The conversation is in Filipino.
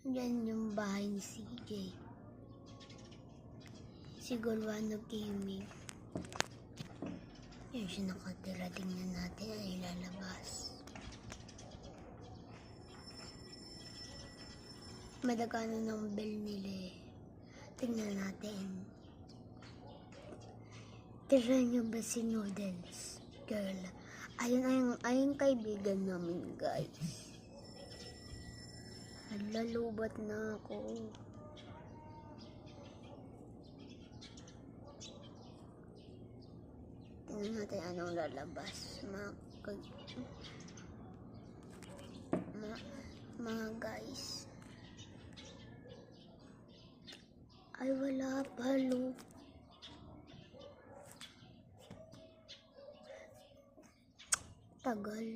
Yan yung bahay ni CJ. Si Golwano Gaming. Yan siya nakatira. Tingnan natin ay lalabas. Madagano ng bell nila eh. Tingnan natin. Tira niyo ba si Noodles? Girl. Ayun kaibigan namin, guys. Naglalubat na ako. Tingnan natin anong lalabas. Mga guys. Ay, wala palo. Tagal.